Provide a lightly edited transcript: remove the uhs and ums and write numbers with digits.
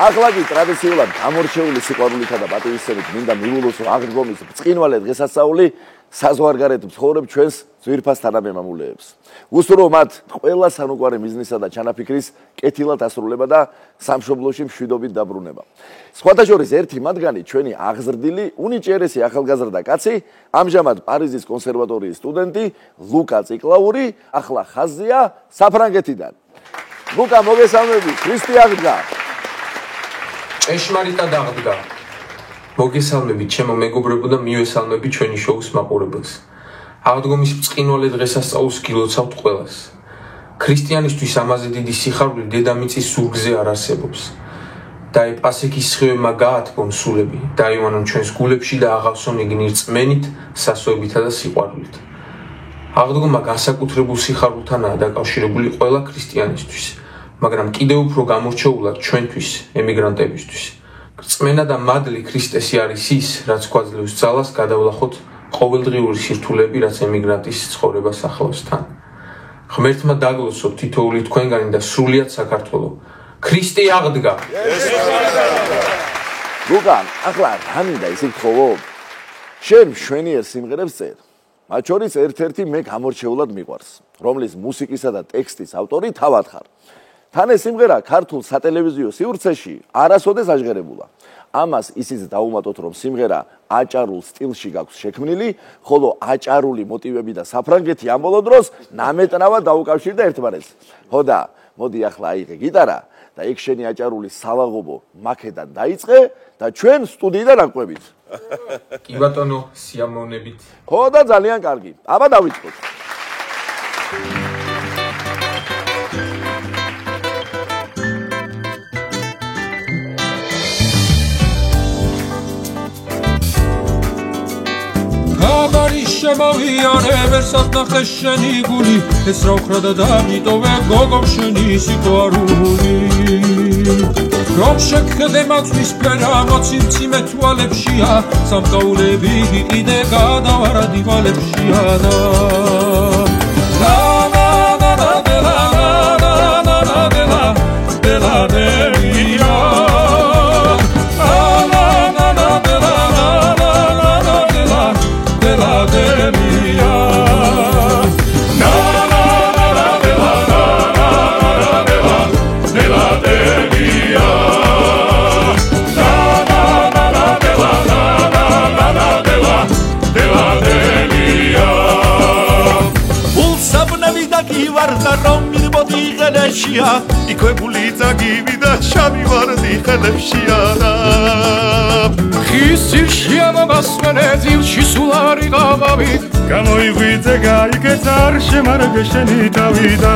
ახლა კი ტრადიციულად გამორჩეული სიყვარულითა და პატივისცემით მინდა მივულოსო აღდგომის ბრწყინვალე დღესასწაული საზღვარგარეთ მცხოვრებ ჩვენს ძვირფას თანამემამულეებს. უსურვო მათ ყველა სანუკვარე მიზნისა და ჩანაფიქრის კეთილად ასრულება და სამშობლოში მშვიდობით დაბრუნება. სხვათა შორის ერთი მათგანი ჩვენი აღზრდილი უნიჭიერესი ახალგაზრდა კაცი, ამჟამად პარიზის კონსერვატორიის სტუდენტი ლუკა ციკლაური, ახლა ხაზია საფრანგეთიდან. ლუკა, მოგესალმებით, ქრისტე აღდგა. ჭეშმარიტად აღდგა. მოგესალმებით ჩემო მეგობრებო და მივესალმებით ჩვენი შოუს მაყურებელს. აღდგომის ბრწყინვალე დღესასწაულს გილოცავთ ყველას. ქრისტიანისთვის ამაზე დიდი სიხარული დედამიწის ზურგზე არ არსებობს. და პასექის სხივებმა გაათბონ სულები, დაივანონ ჩვენს გულებში და აღავსონ იგნი რწმენით, სასოებითა და სიყვარულით. აღდგომა განსაკუთრებულ სიხარულთანაა დაკავშირებული ყველა ქრისტიანისთვის, მაგრამ კიდევ უფრო გამორჩეულად ჩვენთვის, ემიგრანტებისთვის. რწმენა და მადლი ქრისტესი არის ის, რაც გვაძლევს ძალას გადავლახოთ ყოველდღიური სირთულეები, რაც ემიგრანტის ცხოვრებას ახლავს თან. ღმერთმა დაგლოცოთ თითოეული თქვენგანი და სრულიად საქართველო. ქრისტე აღდგა. ლუკა, ახლა რა მინდა ისე გთხოვო? შენ მშვენიერ სიმღერებს წერს. მათ შორის ერთ-ერთი მე გამორჩეულად მიყვარს, რომლის მუსიკისა და ტექსტის ავტორი თავად ხარ. თან ეს სიმღერა ქართულ სატელევიზიო სივრცეში არასოდეს აჟღერებულა. ამას ისიც დაუმატოთ, რომ სიმღერა აჭარულ სტილში გაქვს შექმნილი, ხოლო აჭარული მოტივები და საფრანგეთი ამ ბოლო დროს ნამეტნავად დაუკავშირდა ერთმანეთს. ხო და მოდი ახლა აიღე გიტარა და იქ შენი აჭარული სალაღობო მაქედან დაიწყე და ჩვენ სტუდიიდან აკვებით. კი ბატონო, სიამოვნებით. ხო და ძალიან კარგი. აბა დავიწყოთ. შემოვიანე ვერსად ნახე შენი გული ეს რა ვხრა და დამიტოვე გოგო შენი სიყვარული რომ შეგხედე მაწვის ფერა მოციმციმე თვალებშია სამკაულები კიდე გადავარა დივალებშია და იქვებული წაგივი და შავი ვარდი ხელებშია და ხის ძირშია მომასვენე ძილში სულ არ იყავავი გამოიღვიძე გაიგეც არ შემარგე შენი თავი და